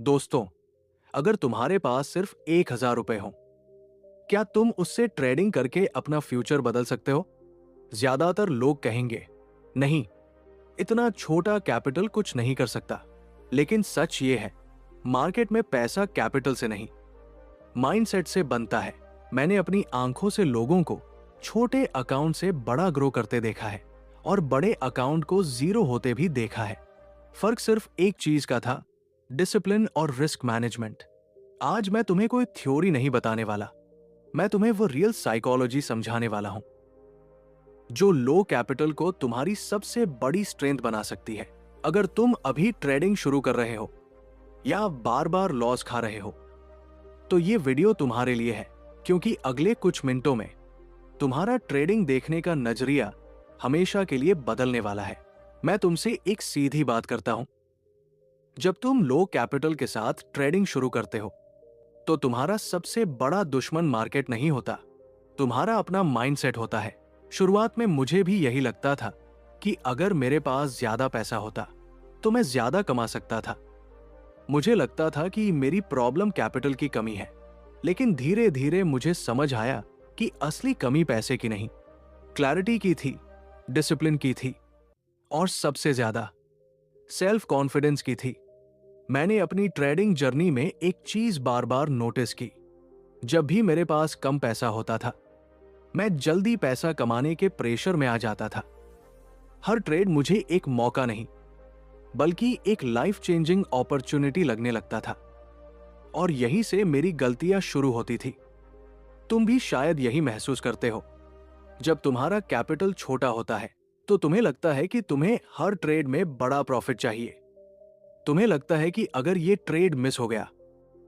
दोस्तों, अगर तुम्हारे पास सिर्फ 1,000 रुपए हो, क्या तुम उससे ट्रेडिंग करके अपना फ्यूचर बदल सकते हो? ज्यादातर लोग कहेंगे, नहीं, इतना छोटा कैपिटल कुछ नहीं कर सकता। लेकिन सच ये है, मार्केट में पैसा कैपिटल से नहीं, माइंडसेट से बनता है। मैंने अपनी आंखों से लोगों को छोटे अकाउंट से बड़ा ग्रो करते देखा है और बड़े अकाउंट को जीरो होते भी देखा है। फर्क सिर्फ एक चीज का था, डिसिप्लिन और रिस्क मैनेजमेंट। आज मैं तुम्हें कोई थ्योरी नहीं बताने वाला, मैं तुम्हें वो रियल साइकोलॉजी समझाने वाला हूं जो लो कैपिटल को तुम्हारी सबसे बड़ी स्ट्रेंथ बना सकती है। अगर तुम अभी ट्रेडिंग शुरू कर रहे हो या बार बार लॉस खा रहे हो, तो ये वीडियो तुम्हारे लिए है, क्योंकि अगले कुछ मिनटों में तुम्हारा ट्रेडिंग देखने का नजरिया हमेशा के लिए बदलने वाला है। मैं तुमसे एक सीधी बात करता हूं, जब तुम लो कैपिटल के साथ ट्रेडिंग शुरू करते हो, तो तुम्हारा सबसे बड़ा दुश्मन मार्केट नहीं होता, तुम्हारा अपना माइंडसेट होता है। शुरुआत में मुझे भी यही लगता था कि अगर मेरे पास ज्यादा पैसा होता तो मैं ज्यादा कमा सकता था। मुझे लगता था कि मेरी प्रॉब्लम कैपिटल की कमी है। लेकिन धीरे धीरे मुझे समझ आया कि असली कमी पैसे की नहीं, क्लैरिटी की थी, डिसिप्लिन की थी और सबसे ज्यादा सेल्फ कॉन्फिडेंस की थी। मैंने अपनी ट्रेडिंग जर्नी में एक चीज बार बार नोटिस की, जब भी मेरे पास कम पैसा होता था, मैं जल्दी पैसा कमाने के प्रेशर में आ जाता था। हर ट्रेड मुझे एक मौका नहीं, बल्कि एक लाइफ चेंजिंग अपॉर्चुनिटी लगने लगता था। और यहीं से मेरी गलतियां शुरू होती थी। तुम भी शायद यही महसूस करते हो। जब तुम्हारा कैपिटल छोटा होता है, तो तुम्हें लगता है कि तुम्हें हर ट्रेड में बड़ा प्रॉफिट चाहिए। तुम्हें लगता है कि अगर ये ट्रेड मिस हो गया,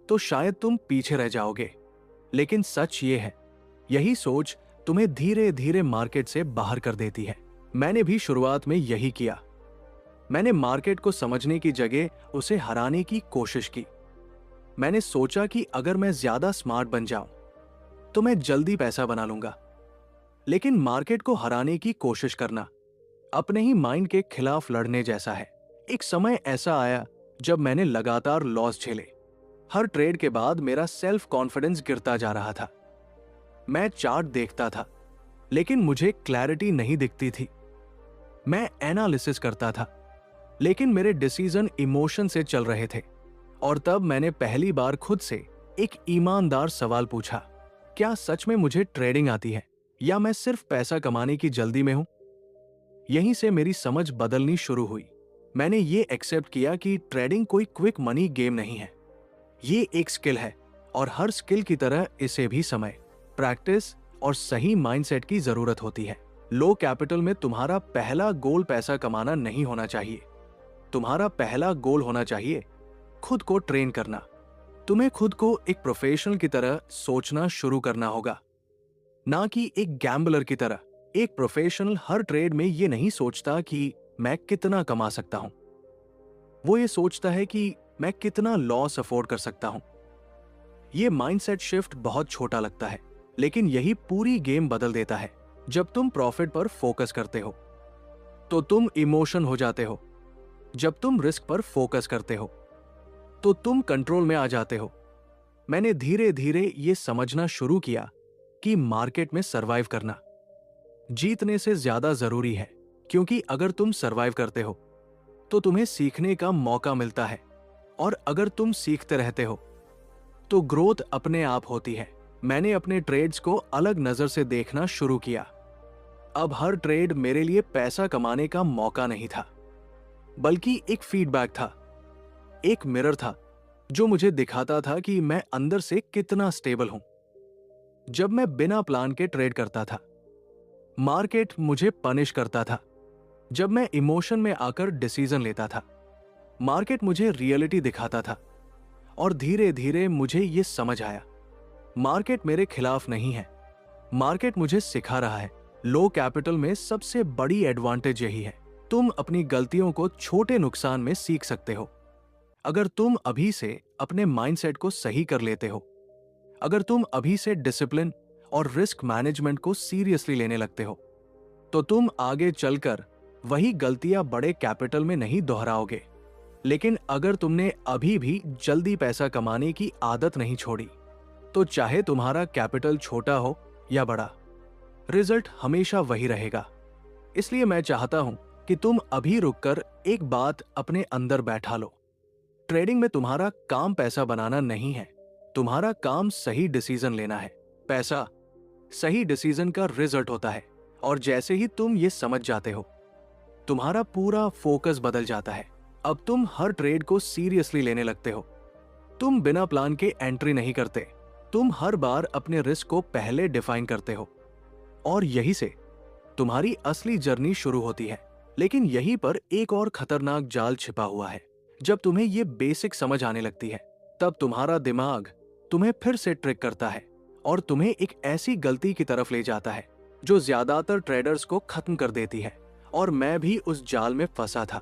तो शायद तुम पीछे रह जाओगे। लेकिन सच ये है, यही सोच तुम्हें धीरे धीरे मार्केट से बाहर कर देती है। मैंने भी शुरुआत में यही किया। मैंने मार्केट को समझने की जगह उसे हराने की कोशिश की। मैंने सोचा कि अगर मैं ज्यादा स्मार्ट बन जाऊं, तो मैं जल्दी पैसा बना लूंगा। लेकिन मार्केट को हराने की कोशिश करना अपने ही माइंड के खिलाफ लड़ने जैसा है। एक समय ऐसा आया जब मैंने लगातार लॉस झेले। हर ट्रेड के बाद मेरा सेल्फ कॉन्फिडेंस गिरता जा रहा था। मैं चार्ट देखता था, लेकिन मुझे क्लैरिटी नहीं दिखती थी। मैं एनालिसिस करता था, लेकिन मेरे डिसीजन इमोशन से चल रहे थे। और तब मैंने पहली बार खुद से एक ईमानदार सवाल पूछा, क्या सच में मुझे ट्रेडिंग आती है, या मैं सिर्फ पैसा कमाने की जल्दी में हूं? यहीं से मेरी समझ बदलनी शुरू हुई। मैंने ये एक्सेप्ट किया कि ट्रेडिंग कोई क्विक मनी गेम नहीं है, ये एक स्किल है। और हर स्किल की तरह इसे भी समय, प्रैक्टिस और सही माइंडसेट की जरूरत होती है। लो कैपिटल में तुम्हारा पहला गोल पैसा कमाना नहीं होना चाहिए। तुम्हारा पहला गोल होना चाहिए खुद को ट्रेन करना। तुम्हें खुद को एक प्रोफेशनल की तरह सोचना शुरू करना होगा, ना कि एक गैम्बलर की तरह। एक प्रोफेशनल हर ट्रेड में ये नहीं सोचता कि मैं कितना कमा सकता हूं, वो ये सोचता है कि मैं कितना लॉस अफोर्ड कर सकता हूं। ये माइंडसेट शिफ्ट बहुत छोटा लगता है, लेकिन यही पूरी गेम बदल देता है। जब तुम प्रॉफिट पर फोकस करते हो, तो तुम इमोशन हो जाते हो। जब तुम रिस्क पर फोकस करते हो, तो तुम कंट्रोल में आ जाते हो। मैंने धीरे धीरे ये समझना शुरू किया कि मार्केट में सरवाइव करना जीतने से ज्यादा जरूरी है, क्योंकि अगर तुम सरवाइव करते हो, तो तुम्हें सीखने का मौका मिलता है। और अगर तुम सीखते रहते हो, तो ग्रोथ अपने आप होती है। मैंने अपने ट्रेड्स को अलग नजर से देखना शुरू किया। अब हर ट्रेड मेरे लिए पैसा कमाने का मौका नहीं था, बल्कि एक फीडबैक था, एक मिरर था जो मुझे दिखाता था कि मैं अंदर से कितना स्टेबल हूं। जब मैं बिना प्लान के ट्रेड करता था, मार्केट मुझे पनिश करता था। जब मैं इमोशन में आकर डिसीजन लेता था, मार्केट मुझे रियलिटी दिखाता था। और धीरे धीरे मुझे यह समझ आया, मार्केट मेरे खिलाफ नहीं है, मार्केट मुझे सिखा रहा है। लो कैपिटल में सबसे बड़ी एडवांटेज यही है, तुम अपनी गलतियों को छोटे नुकसान में सीख सकते हो। अगर तुम अभी से अपने माइंडसेट को सही कर लेते हो, अगर तुम अभी से डिसिप्लिन और रिस्क मैनेजमेंट को सीरियसली लेने लगते हो, तो तुम आगे चलकर वही गलतियां बड़े कैपिटल में नहीं दोहराओगे। लेकिन अगर तुमने अभी भी जल्दी पैसा कमाने की आदत नहीं छोड़ी, तो चाहे तुम्हारा कैपिटल छोटा हो या बड़ा, रिजल्ट हमेशा वही रहेगा। इसलिए मैं चाहता हूं कि तुम अभी रुककर एक बात अपने अंदर बैठा लो। ट्रेडिंग में तुम्हारा काम पैसा बनाना नहीं है, तुम्हारा काम सही डिसीजन लेना है। पैसा सही डिसीजन का रिजल्ट होता है, और जैसे ही तुम ये समझ जाते हो, तुम्हारा पूरा फोकस बदल जाता है। अब तुम हर ट्रेड को सीरियसली लेने लगते हो। तुम बिना प्लान के एंट्री नहीं करते, तुम हर बार अपने रिस्क को पहले डिफाइन करते हो, और यही से तुम्हारी असली जर्नी शुरू होती है। लेकिन यहीं पर एक और खतरनाक जाल छिपा हुआ है। जब तुम्हें ये बेसिक समझ आने लगती है, तब तुम्हारा दिमाग तुम्हें फिर से ट्रिक करता है और तुम्हें एक ऐसी गलती की तरफ ले जाता है जो ज्यादातर ट्रेडर्स को खत्म कर देती है। और मैं भी उस जाल में फंसा था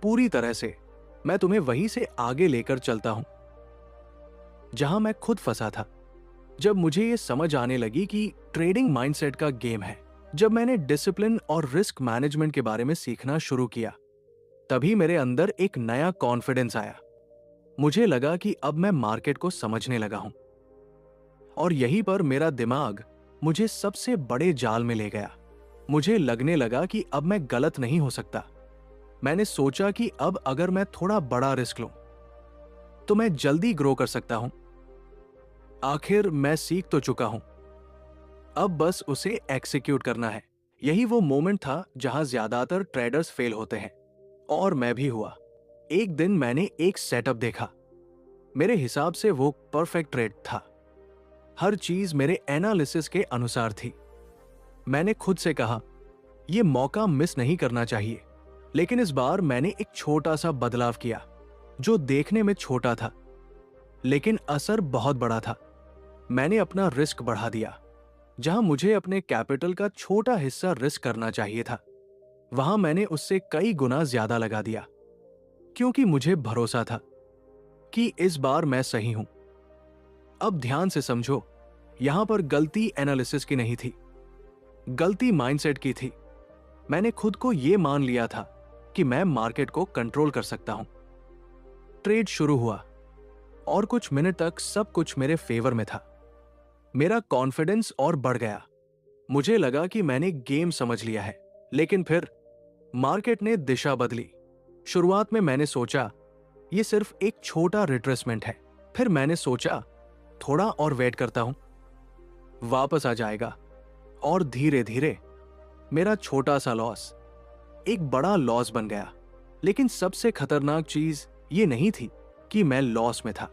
पूरी तरह से। मैं तुम्हें वहीं से आगे लेकर चलता हूं जहां मैं खुद फंसा था। जब मुझे ये समझ आने लगी कि ट्रेडिंग माइंडसेट का गेम है, जब मैंने डिसिप्लिन और रिस्क मैनेजमेंट के बारे में सीखना शुरू किया, तभी मेरे अंदर एक नया कॉन्फिडेंस आया। मुझे लगा कि अब मैं मार्केट को समझने लगा हूं, और यहीं पर मेरा दिमाग मुझे सबसे बड़े जाल में ले गया। मुझे लगने लगा कि अब मैं गलत नहीं हो सकता। मैंने सोचा कि अब अगर मैं थोड़ा बड़ा रिस्क लूं, तो मैं जल्दी ग्रो कर सकता हूं। आखिर मैं सीख तो चुका हूं, अब बस उसे एक्सिक्यूट करना है। यही वो मोमेंट था जहां ज्यादातर ट्रेडर्स फेल होते हैं, और मैं भी हुआ। एक दिन मैंने एक सेटअप देखा। मेरे हिसाब से वो परफेक्ट ट्रेड था। हर चीज मेरे एनालिसिस के अनुसार थी। मैंने खुद से कहा, यह मौका मिस नहीं करना चाहिए। लेकिन इस बार मैंने एक छोटा सा बदलाव किया, जो देखने में छोटा था लेकिन असर बहुत बड़ा था। मैंने अपना रिस्क बढ़ा दिया। जहां मुझे अपने कैपिटल का छोटा हिस्सा रिस्क करना चाहिए था, वहां मैंने उससे कई गुना ज्यादा लगा दिया, क्योंकि मुझे भरोसा था कि इस बार मैं सही हूं। अब ध्यान से समझो, यहां पर गलती एनालिसिस की नहीं थी, गलती माइंडसेट की थी। मैंने खुद को यह मान लिया था कि मैं मार्केट को कंट्रोल कर सकता हूं। ट्रेड शुरू हुआ और कुछ मिनट तक सब कुछ मेरे फेवर में था। मेरा कॉन्फिडेंस और बढ़ गया। मुझे लगा कि मैंने गेम समझ लिया है। लेकिन फिर मार्केट ने दिशा बदली। शुरुआत में मैंने सोचा यह सिर्फ एक छोटा रिट्रेसमेंट है। फिर मैंने सोचा थोड़ा और वेट करता हूं, वापस आ जाएगा। और धीरे धीरे मेरा छोटा सा लॉस एक बड़ा लॉस बन गया। लेकिन सबसे खतरनाक चीज ये नहीं थी कि मैं लॉस में था।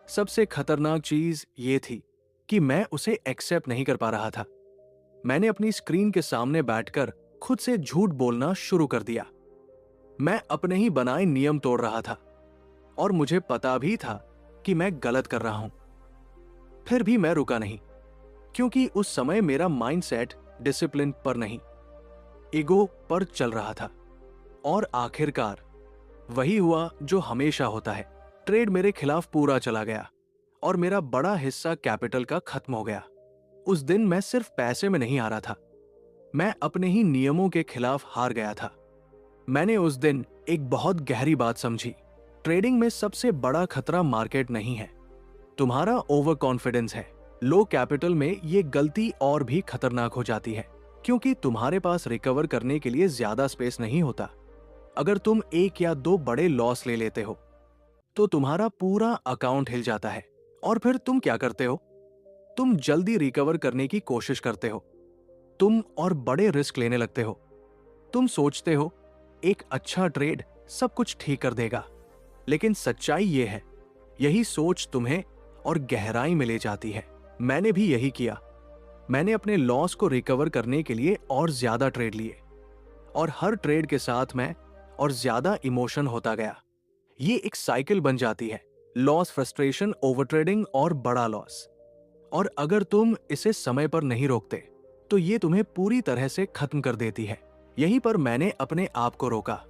सबसे खतरनाक चीज ये थी कि मैं उसे एक्सेप्ट नहीं कर पा रहा था। मैंने अपनी स्क्रीन के सामने बैठकर खुद से झूठ बोलना शुरू कर दिया। मैं अपने ही बनाए नियम तोड़ रहा था, और मुझे पता भी था कि मैं गलत कर रहा हूं। फिर भी मैं रुका नहीं, क्योंकि उस समय मेरा माइंडसेट डिसिप्लिन पर नहीं, ईगो पर चल रहा था। और आखिरकार वही हुआ जो हमेशा होता है। ट्रेड मेरे खिलाफ पूरा चला गया और मेरा बड़ा हिस्सा कैपिटल का खत्म हो गया। उस दिन मैं सिर्फ पैसे में नहीं हारा था, मैं अपने ही नियमों के खिलाफ हार गया था। मैंने उस दिन एक बहुत गहरी बात समझी। ट्रेडिंग में सबसे बड़ा खतरा मार्केट नहीं है, तुम्हारा ओवर कॉन्फिडेंस है। लो कैपिटल में ये गलती और भी खतरनाक हो जाती है, क्योंकि तुम्हारे पास रिकवर करने के लिए ज्यादा स्पेस नहीं होता। अगर तुम एक या दो बड़े लॉस ले लेते हो, तो तुम्हारा पूरा अकाउंट हिल जाता है। और फिर तुम क्या करते हो? तुम जल्दी रिकवर करने की कोशिश करते हो, तुम और बड़े रिस्क लेने लगते हो। तुम सोचते हो एक अच्छा ट्रेड सब कुछ ठीक कर देगा। लेकिन सच्चाई ये है, यही सोच तुम्हें और गहराई में ले जाती है। मैंने भी यही किया। मैंने अपने लॉस को रिकवर करने के लिए और ज्यादा ट्रेड लिए, और हर ट्रेड के साथ मैं और ज्यादा इमोशन होता गया। ये एक साइकिल बन जाती है, लॉस, फ्रस्ट्रेशन, ओवर ट्रेडिंग और बड़ा लॉस। और अगर तुम इसे समय पर नहीं रोकते, तो ये तुम्हें पूरी तरह से खत्म कर देती है। यहीं पर मैंने अपने आप को रोका।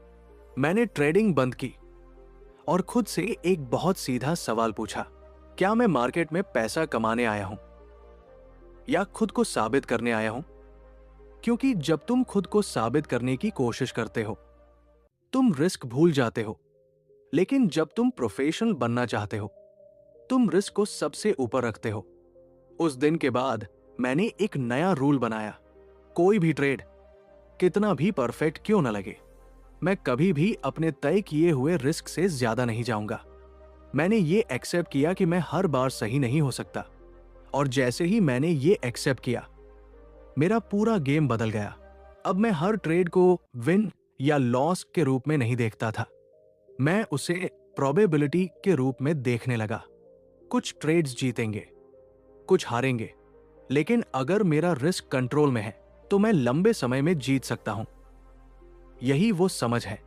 मैंने ट्रेडिंग बंद की और खुद से एक बहुत सीधा सवाल पूछा, क्या मैं मार्केट में पैसा कमाने आया हूं या खुद को साबित करने आया हूं? क्योंकि जब तुम खुद को साबित करने की कोशिश करते हो, तुम रिस्क भूल जाते हो। लेकिन जब तुम प्रोफेशनल बनना चाहते हो, तुम रिस्क को सबसे ऊपर रखते हो। उस दिन के बाद मैंने एक नया रूल बनाया। कोई भी ट्रेड कितना भी परफेक्ट क्यों न लगे, मैं कभी भी अपने तय किए हुए रिस्क से ज्यादा नहीं जाऊंगा। मैंने ये एक्सेप्ट किया कि मैं हर बार सही नहीं हो सकता, और जैसे ही मैंने ये एक्सेप्ट किया, मेरा पूरा गेम बदल गया। अब मैं हर ट्रेड को विन या लॉस के रूप में नहीं देखता था, मैं उसे प्रोबेबिलिटी के रूप में देखने लगा। कुछ ट्रेड्स जीतेंगे, कुछ हारेंगे, लेकिन अगर मेरा रिस्क कंट्रोल में है तो मैं लंबे समय में जीत सकता हूं। यही वो समझ है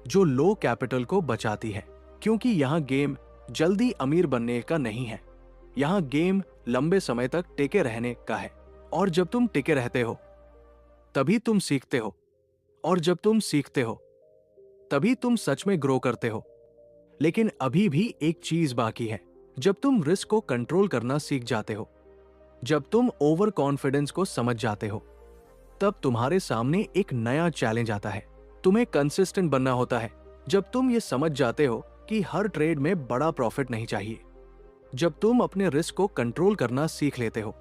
जो लो कैपिटल को बचाती है, क्योंकि यहां गेम जल्दी अमीर बनने का नहीं है, यहां गेम लंबे समय तक टिके रहने का है। और जब तुम टिके रहते हो तभी तुम सीखते हो, और जब तुम सीखते हो तभी तुम सच में ग्रो करते हो। लेकिन अभी भी एक चीज बाकी है। जब तुम रिस्क को कंट्रोल करना सीख जाते हो, जब तुम ओवर कॉन्फिडेंस को समझ जाते हो, तब तुम्हारे सामने एक नया चैलेंज आता है। तुम्हें कंसिस्टेंट बनना होता है। जब तुम ये समझ जाते हो कि हर ट्रेड में बड़ा प्रॉफिट नहीं चाहिए, जब तुम अपने रिस्क को कंट्रोल करना सीख लेते हो,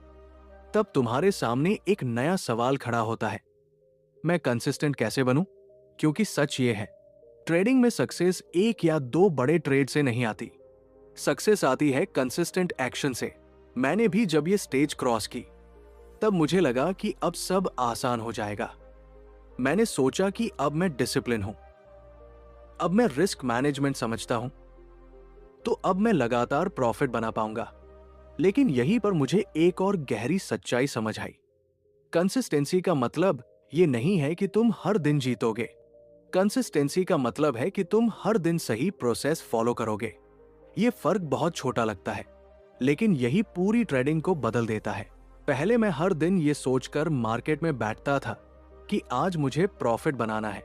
तब तुम्हारे सामने एक नया सवाल खड़ा होता है, मैं कंसिस्टेंट कैसे बनूं? क्योंकि सच ये है, ट्रेडिंग में सक्सेस एक या दो बड़े ट्रेड से नहीं आती, सक्सेस आती है कंसिस्टेंट एक्शन से। मैंने भी जब ये स्टेज क्रॉस की, तब मुझे लगा कि अब सब आसान हो जाएगा। मैंने सोचा कि अब मैं डिसिप्लिन हूं, अब मैं रिस्क मैनेजमेंट समझता हूं, तो अब मैं लगातार प्रॉफिट बना पाऊंगा। लेकिन यहीं पर मुझे एक और गहरी सच्चाई समझ आई। कंसिस्टेंसी का मतलब ये नहीं है कि तुम हर दिन जीतोगे। कंसिस्टेंसी का मतलब है कि तुम हर दिन सही प्रोसेस फॉलो करोगे। ये फर्क बहुत छोटा लगता है, लेकिन यही पूरी ट्रेडिंग को बदल देता है। पहले मैं हर दिन ये सोचकर मार्केट में बैठता था कि आज मुझे प्रॉफिट बनाना है।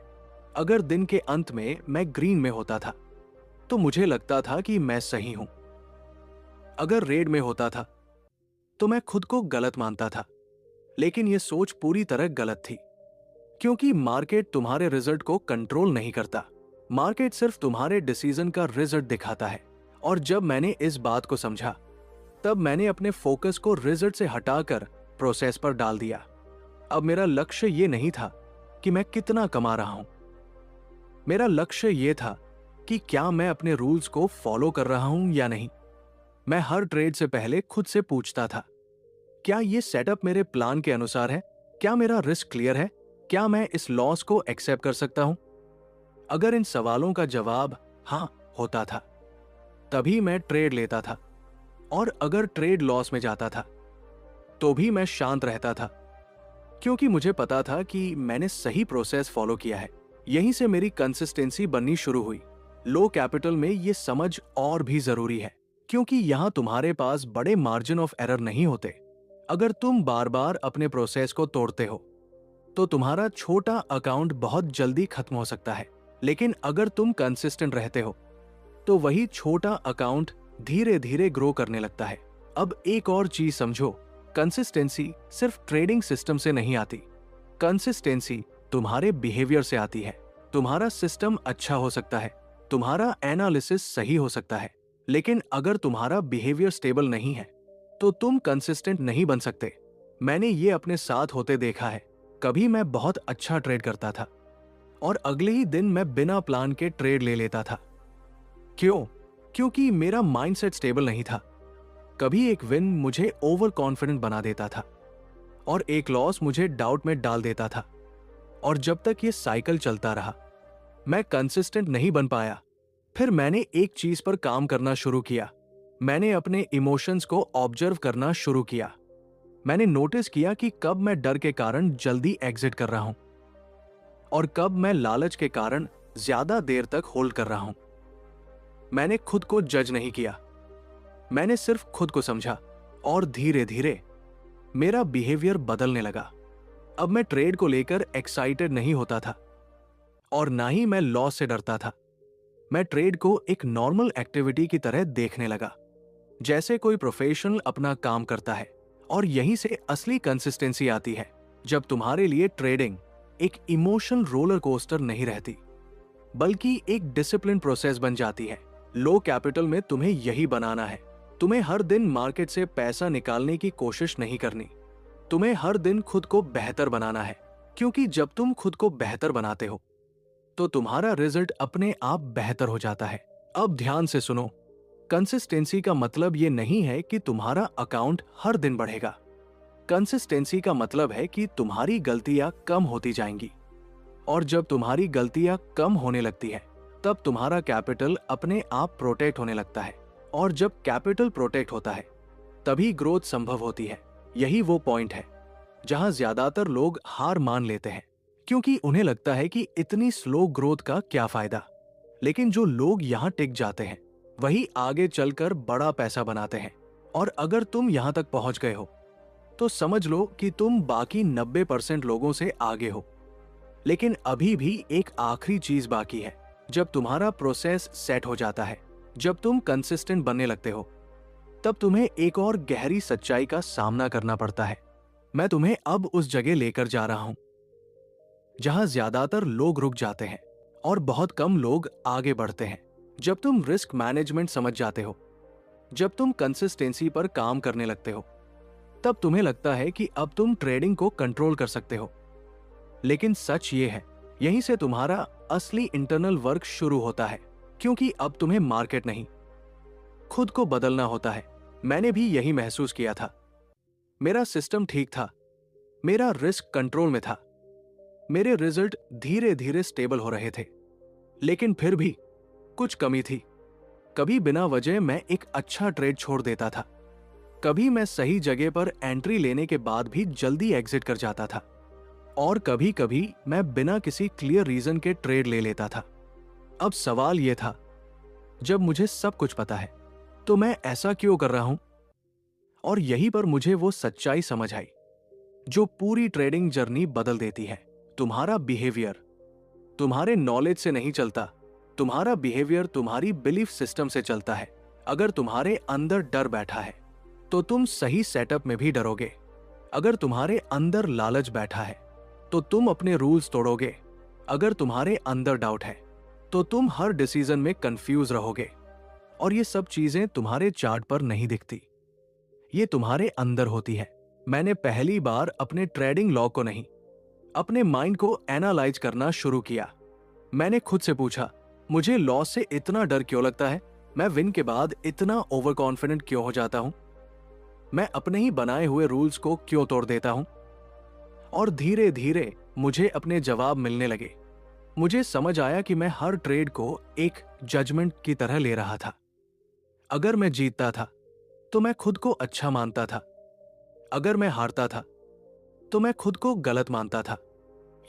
अगर दिन के अंत में मैं ग्रीन में होता था, तो मुझे लगता था कि मैं सही हूं। अगर रेड में होता था, तो मैं खुद को गलत मानता था। लेकिन यह सोच पूरी तरह गलत थी, क्योंकि मार्केट तुम्हारे रिजल्ट को कंट्रोल नहीं करता। मार्केट सिर्फ तुम्हारे डिसीजन का रिजल्ट दिखाता है। और जब मैंने इस बात को समझा, तब मैंने अपने फोकस को रिजल्ट से हटाकर प्रोसेस पर डाल दिया। अब मेरा लक्ष्य ये नहीं था कि मैं कितना कमा रहा हूं, मेरा लक्ष्य ये था कि क्या मैं अपने रूल्स को फॉलो कर रहा हूं या नहीं। मैं हर ट्रेड से पहले खुद से पूछता था, क्या ये सेटअप मेरे प्लान के अनुसार है? क्या मेरा रिस्क क्लियर है? क्या मैं इस लॉस को एक्सेप्ट कर सकता हूं? अगर इन सवालों का जवाब हां होता था, तभी मैं ट्रेड लेता था। और अगर ट्रेड लॉस में जाता था, तो भी मैं शांत रहता था, क्योंकि मुझे पता था कि मैंने सही प्रोसेस फॉलो किया है। यहीं से मेरी कंसिस्टेंसी बननी शुरू हुई। लो कैपिटल में ये समझ और भी जरूरी है, क्योंकि यहां तुम्हारे पास बड़े मार्जिन ऑफ एरर नहीं होते। अगर तुम बार बार अपने प्रोसेस को तोड़ते हो, तो तुम्हारा छोटा अकाउंट बहुत जल्दी खत्म हो सकता है। लेकिन अगर तुम कंसिस्टेंट रहते हो, तो वही छोटा अकाउंट धीरे धीरे ग्रो करने लगता है। अब एक और चीज समझो, कंसिस्टेंसी सिर्फ ट्रेडिंग सिस्टम से नहीं आती। कंसिस्टेंसी तुम्हारे बिहेवियर से आती है। तुम्हारा सिस्टम अच्छा हो सकता है, तुम्हारा एनालिसिस सही हो सकता है, लेकिन अगर तुम्हारा बिहेवियर स्टेबल नहीं है, तो तुम कंसिस्टेंट नहीं बन सकते। मैंने ये अपने साथ होते देखा है। कभी मैं बहुत अच्छा ट्रेड करता था, और अगले ही दिन मैं बिना प्लान के ट्रेड ले लेता था। क्यों? क्योंकि मेरा माइंडसेट स्टेबल नहीं था। कभी एक विन मुझे ओवर कॉन्फिडेंट बना देता था, और एक लॉस मुझे डाउट में डाल देता था। और जब तक ये साइकिल चलता रहा, मैं कंसिस्टेंट नहीं बन पाया। फिर मैंने एक चीज पर काम करना शुरू किया। मैंने अपने इमोशंस को ऑब्जर्व करना शुरू किया। मैंने नोटिस किया कि कब मैं डर के कारण जल्दी एग्जिट कर रहा हूं, और कब मैं लालच के कारण ज्यादा देर तक होल्ड कर रहा हूं। मैंने खुद को जज नहीं किया, मैंने सिर्फ खुद को समझा, और धीरे धीरे मेरा बिहेवियर बदलने लगा। अब मैं ट्रेड को लेकर एक्साइटेड नहीं होता था, और ना ही मैं लॉस से डरता था। मैं ट्रेड को एक नॉर्मल एक्टिविटी की तरह देखने लगा, जैसे कोई प्रोफेशनल अपना काम करता है। और यहीं से असली कंसिस्टेंसी आती है, जब तुम्हारे लिए ट्रेडिंग एक इमोशनल रोलर कोस्टर नहीं रहती। बल्कि एक डिसिप्लिन प्रोसेस बन जाती है। लो कैपिटल में तुम्हें यही बनाना है। तुम्हें हर दिन मार्केट से पैसा निकालने की कोशिश नहीं करनी। तुम्हें हर दिन खुद को बेहतर बनाना है, क्योंकि जब तुम खुद को बेहतर बनाते हो तो तुम्हारा रिजल्ट अपने आप बेहतर हो जाता है। अब ध्यान से सुनो, कंसिस्टेंसी का मतलब ये नहीं है कि तुम्हारा अकाउंट हर दिन बढ़ेगा। कंसिस्टेंसी का मतलब है कि तुम्हारी गलतियां कम होती जाएंगी, और जब तुम्हारी गलतियां कम होने लगती है तब तुम्हारा कैपिटल अपने आप प्रोटेक्ट होने लगता है, और जब कैपिटल प्रोटेक्ट होता है तभी ग्रोथ संभव होती है। यही वो पॉइंट है जहां ज्यादातर लोग हार मान लेते हैं, क्योंकि उन्हें लगता है कि इतनी स्लो ग्रोथ का क्या फायदा। लेकिन जो लोग यहां टिक जाते हैं वही आगे चलकर बड़ा पैसा बनाते हैं। और अगर तुम यहां तक पहुंच गए हो तो समझ लो कि तुम बाकी 90% लोगों से आगे हो। लेकिन अभी भी एक आखिरी चीज बाकी है। जब तुम्हारा प्रोसेस सेट हो जाता है, जब तुम कंसिस्टेंट बनने लगते हो, तब तुम्हें एक और गहरी सच्चाई का सामना करना पड़ता है। मैं तुम्हें अब उस जगह लेकर जा रहा हूं जहां ज्यादातर लोग रुक जाते हैं और बहुत कम लोग आगे बढ़ते हैं। जब तुम रिस्क मैनेजमेंट समझ जाते हो, जब तुम कंसिस्टेंसी पर काम करने लगते हो, तब तुम्हें लगता है कि अब तुम ट्रेडिंग को कंट्रोल कर सकते हो। लेकिन सच ये है, यहीं से तुम्हारा असली इंटरनल वर्क शुरू होता है, क्योंकि अब तुम्हें मार्केट नहीं, खुद को बदलना होता है। मैंने भी यही महसूस किया था। मेरा सिस्टम ठीक था, मेरा रिस्क कंट्रोल में था, मेरे रिजल्ट धीरे धीरे स्टेबल हो रहे थे, लेकिन फिर भी कुछ कमी थी। कभी बिना वजह मैं एक अच्छा ट्रेड छोड़ देता था, कभी मैं सही जगह पर एंट्री लेने के बाद भी जल्दी एग्जिट कर जाता था, और कभी कभी मैं बिना किसी क्लियर रीजन के ट्रेड ले लेता था। अब सवाल यह था, जब मुझे सब कुछ पता है तो मैं ऐसा क्यों कर रहा हूं? और यहीं पर मुझे वो सच्चाई समझ आई जो पूरी ट्रेडिंग जर्नी बदल देती है। तुम्हारा बिहेवियर तुम्हारे नॉलेज से नहीं चलता, तुम्हारा बिहेवियर तुम्हारी बिलीफ सिस्टम से चलता है। अगर तुम्हारे अंदर डर बैठा है तो तुम सही सेटअप में भी डरोगे। अगर तुम्हारे अंदर लालच बैठा है तो तुम अपने रूल्स तोड़ोगे। अगर तुम्हारे अंदर डाउट है तो तुम हर डिसीजन में कंफ्यूज रहोगे। और ये सब चीजें तुम्हारे चार्ट पर नहीं दिखती, ये तुम्हारे अंदर होती है। मैंने पहली बार अपने ट्रेडिंग लॉ को नहीं, अपने माइंड को एनालाइज करना शुरू किया। मैंने खुद से पूछा, मुझे लॉस से इतना डर क्यों लगता है? मैं विन के बाद इतना ओवर कॉन्फिडेंट क्यों हो जाता हूं? मैं अपने ही बनाए हुए रूल्स को क्यों तोड़ देता हूं? और धीरे धीरे मुझे अपने जवाब मिलने लगे। मुझे समझ आया कि मैं हर ट्रेड को एक जजमेंट की तरह ले रहा था। अगर मैं जीतता था तो मैं खुद को अच्छा मानता था, अगर मैं हारता था तो मैं खुद को गलत मानता था।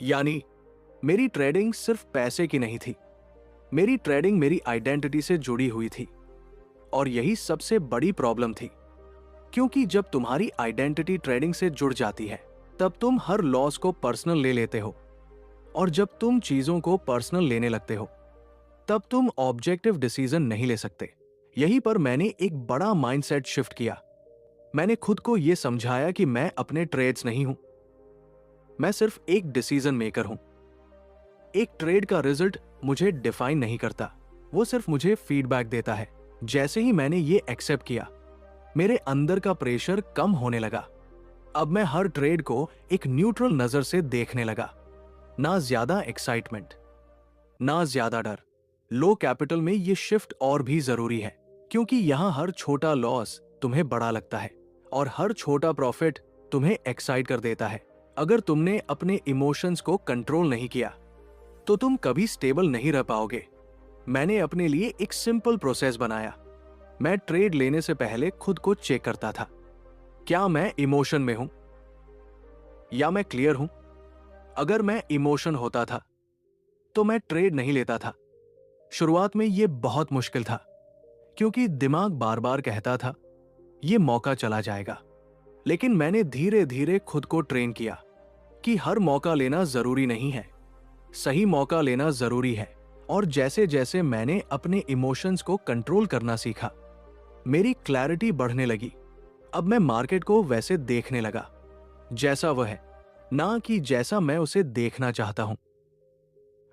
यानी मेरी ट्रेडिंग सिर्फ पैसे की नहीं थी, मेरी ट्रेडिंग मेरी आइडेंटिटी से जुड़ी हुई थी। और यही सबसे बड़ी प्रॉब्लम थी, क्योंकि जब तुम्हारी आइडेंटिटी ट्रेडिंग से जुड़ जाती है तब तुम हर लॉस को पर्सनल ले लेते हो। और जब तुम चीजों को पर्सनल लेने लगते हो तब तुम ऑब्जेक्टिव डिसीजन नहीं ले सकते। यहीं पर मैंने एक बड़ा माइंडसेट शिफ्ट किया। मैंने खुद को यह समझाया कि मैं अपने ट्रेड्स नहीं हूं, मैं सिर्फ एक डिसीजन मेकर हूं। एक ट्रेड का रिजल्ट मुझे डिफाइन नहीं करता, वो सिर्फ मुझे फीडबैक देता है। जैसे ही मैंने ये एक्सेप्ट किया, मेरे अंदर का प्रेशर कम होने लगा। अब मैं हर ट्रेड को एक न्यूट्रल नजर से देखने लगा। ना ज्यादा एक्साइटमेंट, ना ज्यादा डर। लो कैपिटल में ये शिफ्ट और भी जरूरी है, क्योंकि यहां हर छोटा लॉस तुम्हें बड़ा लगता है और हर छोटा प्रॉफिट तुम्हें एक्साइट कर देता है। अगर तुमने अपने इमोशंस को कंट्रोल नहीं किया तो तुम कभी स्टेबल नहीं रह पाओगे। मैंने अपने लिए एक सिंपल प्रोसेस बनाया। मैं ट्रेड लेने से पहले खुद को चेक करता था, क्या मैं इमोशन में हूं या मैं क्लियर हूं? अगर मैं इमोशन होता था तो मैं ट्रेड नहीं लेता था। शुरुआत में यह बहुत मुश्किल था, क्योंकि दिमाग बार बार कहता था यह मौका चला जाएगा। लेकिन मैंने धीरे धीरे खुद को ट्रेन किया कि हर मौका लेना जरूरी नहीं है, सही मौका लेना जरूरी है। और जैसे जैसे मैंने अपने इमोशंस को कंट्रोल करना सीखा, मेरी क्लैरिटी बढ़ने लगी। अब मैं मार्केट को वैसे देखने लगा जैसा वह है, ना कि जैसा मैं उसे देखना चाहता हूं।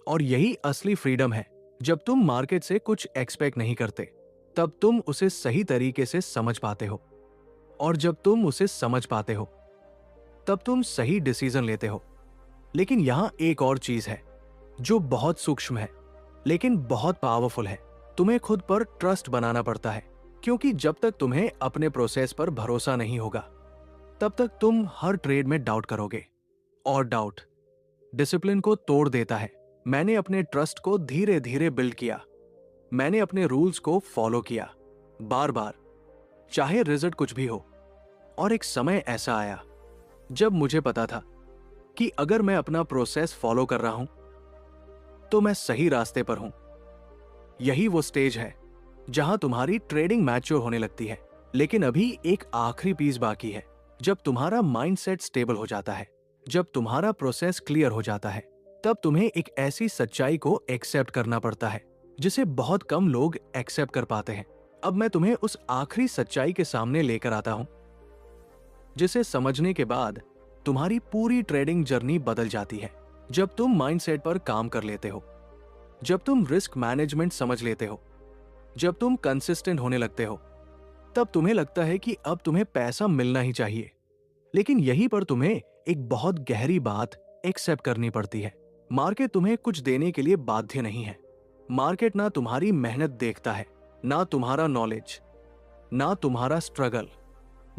और यही असली फ्रीडम है। जब तुम मार्केट से कुछ एक्सपेक्ट नहीं करते, तब तुम उसे सही तरीके से समझ पाते हो, और जब तुम उसे समझ पाते हो, तब तुम सही डिसीजन लेते हो। लेकिन यहां एक और चीज है जो बहुत सूक्ष्म है लेकिन बहुत पावरफुल है। तुम्हें खुद पर ट्रस्ट बनाना पड़ता है, क्योंकि जब तक तुम्हें अपने प्रोसेस पर भरोसा नहीं होगा, तब तक तुम हर ट्रेड में डाउट करोगे, और डाउट डिसिप्लिन को तोड़ देता है। मैंने अपने ट्रस्ट को धीरे धीरे बिल्ड किया। मैंने अपने रूल्स को फॉलो किया बार बार, चाहे रिजल्ट कुछ भी हो। और एक समय ऐसा आया जब मुझे पता था कि अगर मैं अपना प्रोसेस फॉलो कर रहा हूं तो मैं सही रास्ते पर हूं। यही वो स्टेज है जहां तुम्हारी ट्रेडिंग मैच्योर होने लगती है। लेकिन अभी एक आखिरी पीस बाकी है। जब तुम्हारा माइंडसेट स्टेबल हो जाता है, जब तुम्हारा प्रोसेस क्लियर हो जाता है, तब तुम्हें एक ऐसी सच्चाई को एक्सेप्ट करना पड़ता है जिसे बहुत कम लोग एक्सेप्ट कर पाते हैं। अब मैं तुम्हें उस आखिरी सच्चाई के सामने लेकर आता हूं, जिसे समझने के बाद तुम्हारी पूरी ट्रेडिंग जर्नी बदल जाती है। जब तुम माइंडसेट पर काम कर लेते हो, जब तुम रिस्क मैनेजमेंट समझ लेते हो, जब तुम कंसिस्टेंट होने लगते हो, तब तुम्हें लगता है कि अब तुम्हें पैसा मिलना ही चाहिए। लेकिन यहीं पर तुम्हें एक बहुत गहरी बात एक्सेप्ट करनी पड़ती है। मार्केट तुम्हें कुछ देने के लिए बाध्य नहीं है। मार्केट ना तुम्हारी मेहनत देखता है, ना तुम्हारा नॉलेज, ना तुम्हारा स्ट्रगल।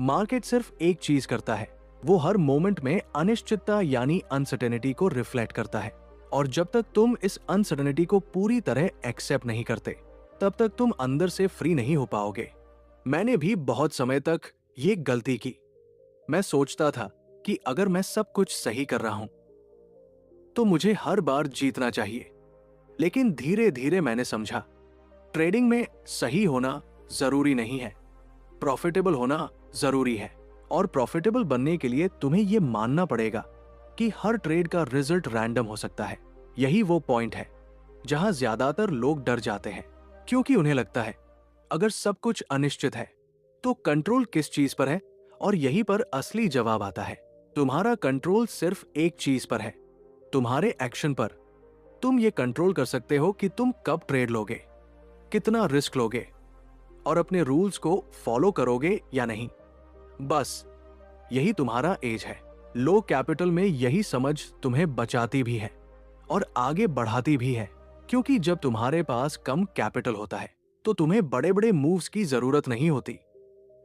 मार्केट सिर्फ एक चीज करता है, वो हर मोमेंट में अनिश्चितता यानी अनसर्टेनिटी को रिफ्लेक्ट करता है। और जब तक तुम इस अनसर्टेनिटी को पूरी तरह एक्सेप्ट नहीं करते, तब तक तुम अंदर से फ्री नहीं हो पाओगे। मैंने भी बहुत समय तक ये गलती की। मैं सोचता था कि अगर मैं सब कुछ सही कर रहा हूं तो मुझे हर बार जीतना चाहिए। लेकिन धीरे धीरे मैंने समझा, ट्रेडिंग में सही होना जरूरी नहीं है, प्रॉफिटेबल होना जरूरी है। और प्रॉफिटेबल बनने के लिए तुम्हें यह मानना पड़ेगा कि हर ट्रेड का रिजल्ट रैंडम हो सकता है। यही वो पॉइंट है जहां ज्यादातर लोग डर जाते हैं, क्योंकि उन्हें लगता है अगर सब कुछ अनिश्चित है तो कंट्रोल किस चीज पर है। और यहीं पर असली जवाब आता है। तुम्हारा कंट्रोल सिर्फ एक चीज पर है, तुम्हारे एक्शन पर। तुम ये कंट्रोल कर सकते हो कि तुम कब ट्रेड लोगे, कितना रिस्क लोगे, और अपने रूल्स को फॉलो करोगे या नहीं। बस यही तुम्हारा एज है। लो कैपिटल में यही समझ तुम्हें बचाती भी है और आगे बढ़ाती भी है, क्योंकि जब तुम्हारे पास कम कैपिटल होता है तो तुम्हें बड़े बड़े मूव्स की जरूरत नहीं होती।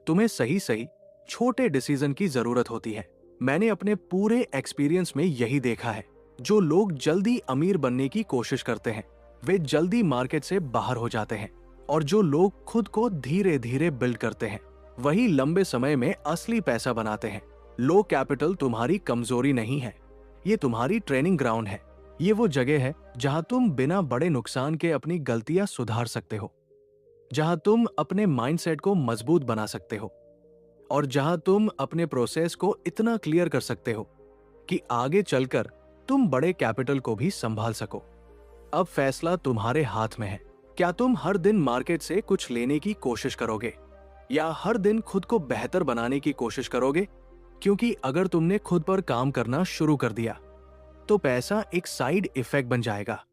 तुम्हें सही सही छोटे डिसीजन की जरूरत होती है। मैंने अपने पूरे एक्सपीरियंस में यही देखा है। जो लोग जल्दी अमीर बनने की कोशिश करते हैं, वे जल्दी मार्केट से बाहर हो जाते हैं। और जो लोग खुद को धीरे धीरे बिल्ड करते हैं, वही लंबे समय में असली पैसा बनाते हैं। लो कैपिटल तुम्हारी कमजोरी नहीं है, ये तुम्हारी ट्रेनिंग ग्राउंड है। ये वो जगह है जहां तुम बिना बड़े नुकसान के अपनी गलतियां सुधार सकते हो, जहां तुम अपने माइंडसेट को मजबूत बना सकते हो, और जहां तुम अपने प्रोसेस को इतना क्लियर कर सकते हो कि आगे चलकर तुम बड़े कैपिटल को भी संभाल सको। अब फैसला तुम्हारे हाथ में है। क्या तुम हर दिन मार्केट से कुछ लेने की कोशिश करोगे, या हर दिन खुद को बेहतर बनाने की कोशिश करोगे? क्योंकि अगर तुमने खुद पर काम करना शुरू कर दिया तो पैसा एक साइड इफेक्ट बन जाएगा।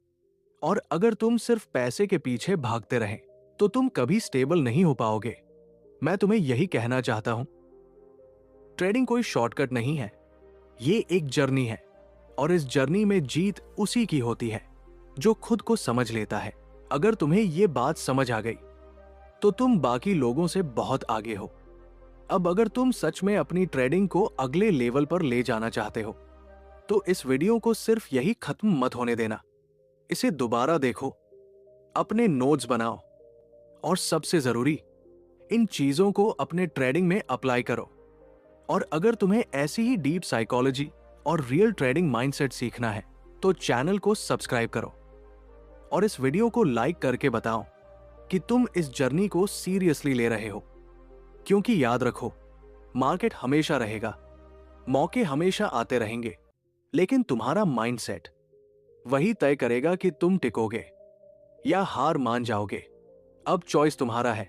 और अगर तुम सिर्फ पैसे के पीछे भागते रहे तो तुम कभी स्टेबल नहीं हो पाओगे। मैं तुम्हें यही कहना चाहता हूं, ट्रेडिंग कोई शॉर्टकट नहीं है, ये एक जर्नी है। और इस जर्नी में जीत उसी की होती है जो खुद को समझ लेता है। अगर तुम्हें ये बात समझ आ गई तो तुम बाकी लोगों से बहुत आगे हो। अब अगर तुम सच में अपनी ट्रेडिंग को अगले लेवल पर ले जाना चाहते हो तो इस वीडियो को सिर्फ यही खत्म मत होने देना। इसे दोबारा देखो, अपने नोट्स बनाओ, और सबसे जरूरी, इन चीजों को अपने ट्रेडिंग में अप्लाई करो। और अगर तुम्हें ऐसी ही डीप साइकोलॉजी और रियल ट्रेडिंग माइंडसेट सीखना है तो चैनल को सब्सक्राइब करो, और इस वीडियो को लाइक करके बताओ कि तुम इस जर्नी को सीरियसली ले रहे हो। क्योंकि याद रखो, मार्केट हमेशा रहेगा, मौके हमेशा आते रहेंगे, लेकिन तुम्हारा माइंडसेट वही तय करेगा कि तुम टिकोगे या हार मान जाओगे। अब चॉइस तुम्हारा है।